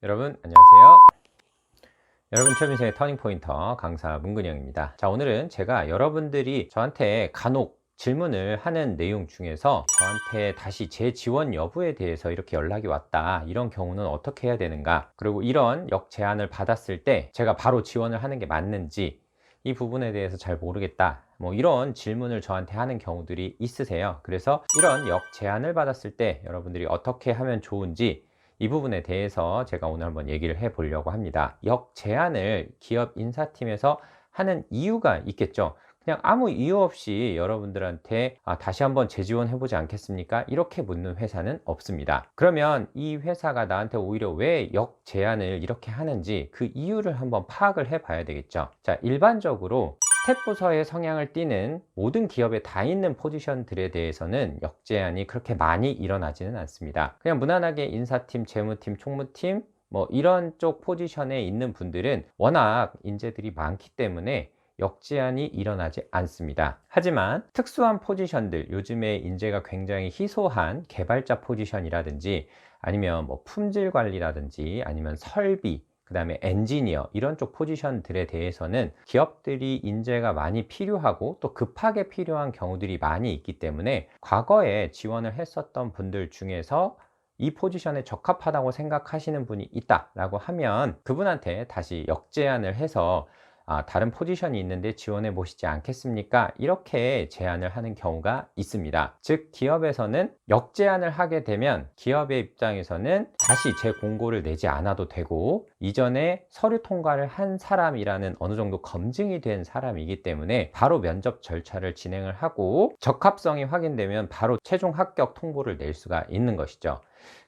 여러분 안녕하세요. 여러분 처음 인생의 터닝포인터 강사 문근영입니다. 자, 오늘은 제가 여러분들이 저한테 간혹 질문을 하는 내용 중에서 저한테 다시 재지원 여부에 대해서 이렇게 연락이 왔다, 이런 경우는 어떻게 해야 되는가, 그리고 이런 역제안을 받았을 때 제가 바로 지원을 하는 게 맞는지, 이 부분에 대해서 잘 모르겠다, 뭐 이런 질문을 저한테 하는 경우들이 있으세요. 그래서 이런 역제안을 받았을 때 여러분들이 어떻게 하면 좋은지, 이 부분에 대해서 제가 오늘 한번 얘기를 해 보려고 합니다. 역제안을 기업 인사팀에서 하는 이유가 있겠죠. 그냥 아무 이유 없이 여러분들한테 다시 한번 재지원해 보지 않겠습니까? 이렇게 묻는 회사는 없습니다. 그러면 이 회사가 나한테 오히려 왜 역제안을 이렇게 하는지 그 이유를 한번 파악을 해 봐야 되겠죠. 자, 일반적으로 스텝 부서의 성향을 띠는 모든 기업에 다 있는 포지션들에 대해서는 역제안이 그렇게 많이 일어나지는 않습니다. 그냥 무난하게 인사팀, 재무팀, 총무팀 뭐 이런 쪽 포지션에 있는 분들은 워낙 인재들이 많기 때문에 역제안이 일어나지 않습니다. 하지만 특수한 포지션들, 요즘에 인재가 굉장히 희소한 개발자 포지션이라든지 아니면 뭐 품질 관리라든지 아니면 설비, 그 다음에 엔지니어, 이런 쪽 포지션들에 대해서는 기업들이 인재가 많이 필요하고 또 급하게 필요한 경우들이 많이 있기 때문에 과거에 지원을 했었던 분들 중에서 이 포지션에 적합하다고 생각하시는 분이 있다라고 하면 그분한테 다시 역제안을 해서 다른 포지션이 있는데 지원해 보시지 않겠습니까? 이렇게 제안을 하는 경우가 있습니다. 즉, 기업에서는 역제안을 하게 되면 기업의 입장에서는 다시 재공고를 내지 않아도 되고, 이전에 서류 통과를 한 사람이라는 어느 정도 검증이 된 사람이기 때문에 바로 면접 절차를 진행을 하고 적합성이 확인되면 바로 최종 합격 통보를 낼 수가 있는 것이죠.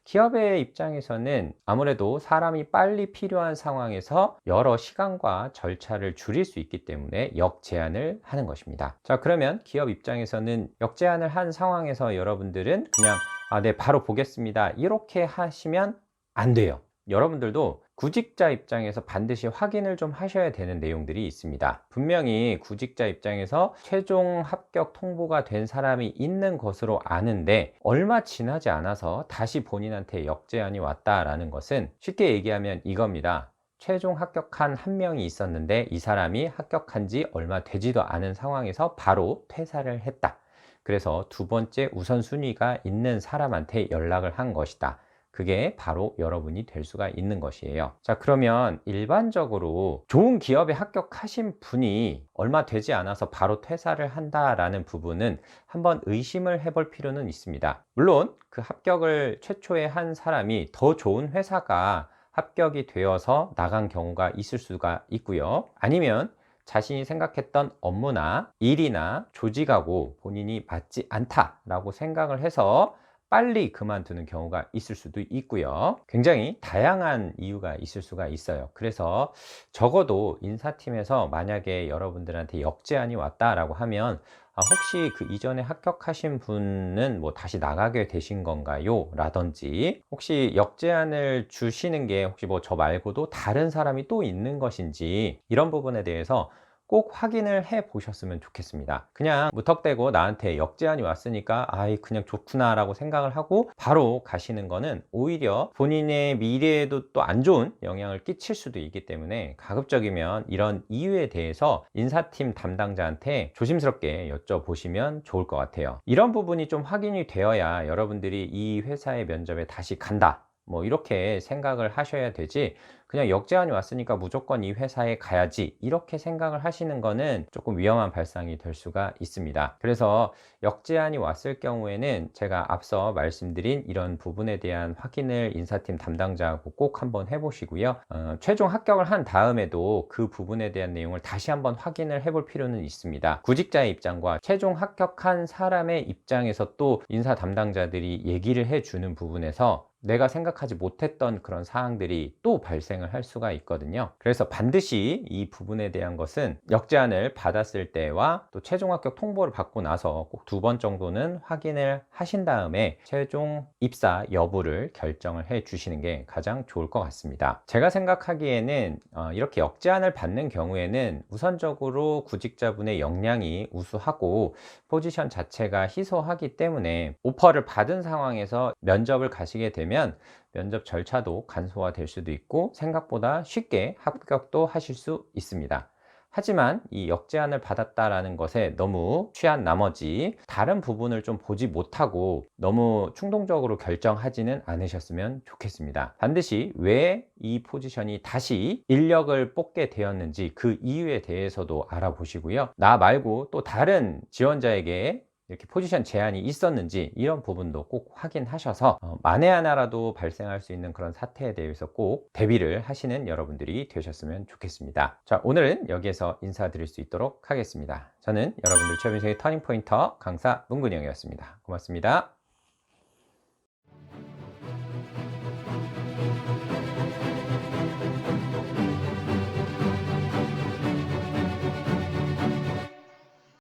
기업의 입장에서는 아무래도 사람이 빨리 필요한 상황에서 여러 시간과 절차를 줄일 수 있기 때문에 역제안을 하는 것입니다. 자, 그러면 기업 입장에서는 역제안을 한 상황에서 여러분들은 그냥 네, 바로 보겠습니다, 이렇게 하시면 안 돼요. 여러분들도 구직자 입장에서 반드시 확인을 좀 하셔야 되는 내용들이 있습니다. 분명히 구직자 입장에서 최종 합격 통보가 된 사람이 있는 것으로 아는데 얼마 지나지 않아서 다시 본인한테 역제안이 왔다라는 것은 쉽게 얘기하면 이겁니다. 최종 합격한 한 명이 있었는데 이 사람이 합격한 지 얼마 되지도 않은 상황에서 바로 퇴사를 했다. 그래서 두 번째 우선순위가 있는 사람한테 연락을 한 것이다. 그게 바로 여러분이 될 수가 있는 것이에요. 자, 그러면 일반적으로 좋은 기업에 합격하신 분이 얼마 되지 않아서 바로 퇴사를 한다라는 부분은 한번 의심을 해볼 필요는 있습니다. 물론 그 합격을 최초에 한 사람이 더 좋은 회사가 합격이 되어서 나간 경우가 있을 수가 있고요. 아니면 자신이 생각했던 업무나 일이나 조직하고 본인이 맞지 않다라고 생각을 해서 빨리 그만두는 경우가 있을 수도 있고요. 굉장히 다양한 이유가 있을 수가 있어요. 그래서 적어도 인사팀에서 만약에 여러분들한테 역제안이 왔다라고 하면 혹시 그 이전에 합격하신 분은 뭐 다시 나가게 되신 건가요? 라든지 혹시 역제안을 주시는 게 혹시 뭐 저 말고도 다른 사람이 또 있는 것인지, 이런 부분에 대해서 꼭 확인을 해 보셨으면 좋겠습니다. 그냥 무턱대고 나한테 역제안이 왔으니까 아이 그냥 좋구나 라고 생각을 하고 바로 가시는 거는 오히려 본인의 미래에도 또 안 좋은 영향을 끼칠 수도 있기 때문에 가급적이면 이런 이유에 대해서 인사팀 담당자한테 조심스럽게 여쭤보시면 좋을 것 같아요. 이런 부분이 좀 확인이 되어야 여러분들이 이 회사의 면접에 다시 간다, 뭐 이렇게 생각을 하셔야 되지, 그냥 역제안이 왔으니까 무조건 이 회사에 가야지 이렇게 생각을 하시는 거는 조금 위험한 발상이 될 수가 있습니다. 그래서 역제안이 왔을 경우에는 제가 앞서 말씀드린 이런 부분에 대한 확인을 인사팀 담당자하고 꼭 한번 해보시고요. 최종 합격을 한 다음에도 그 부분에 대한 내용을 다시 한번 확인을 해볼 필요는 있습니다. 구직자의 입장과 최종 합격한 사람의 입장에서 또 인사 담당자들이 얘기를 해주는 부분에서 내가 생각하지 못했던 그런 사항들이 또 발생을 할 수가 있거든요. 그래서 반드시 이 부분에 대한 것은 역제안을 받았을 때와 또 최종 합격 통보를 받고 나서 꼭 2번 정도는 확인을 하신 다음에 최종 입사 여부를 결정을 해 주시는 게 가장 좋을 것 같습니다. 제가 생각하기에는 이렇게 역제안을 받는 경우에는 우선적으로 구직자분의 역량이 우수하고 포지션 자체가 희소하기 때문에 오퍼를 받은 상황에서 면접을 가시게 되면 면접 절차도 간소화될 수도 있고 생각보다 쉽게 합격도 하실 수 있습니다. 하지만 이 역제안을 받았다라는 것에 너무 취한 나머지 다른 부분을 좀 보지 못하고 너무 충동적으로 결정하지는 않으셨으면 좋겠습니다. 반드시 왜 이 포지션이 다시 인력을 뽑게 되었는지 그 이유에 대해서도 알아보시고요. 나 말고 또 다른 지원자에게 이렇게 포지션 제한이 있었는지 이런 부분도 꼭 확인하셔서 만에 하나라도 발생할 수 있는 그런 사태에 대해서 꼭 대비를 하시는 여러분들이 되셨으면 좋겠습니다. 자, 오늘은 여기에서 인사드릴 수 있도록 하겠습니다. 저는 여러분들 취업 인생의 터닝포인터 강사 문근영이었습니다. 고맙습니다.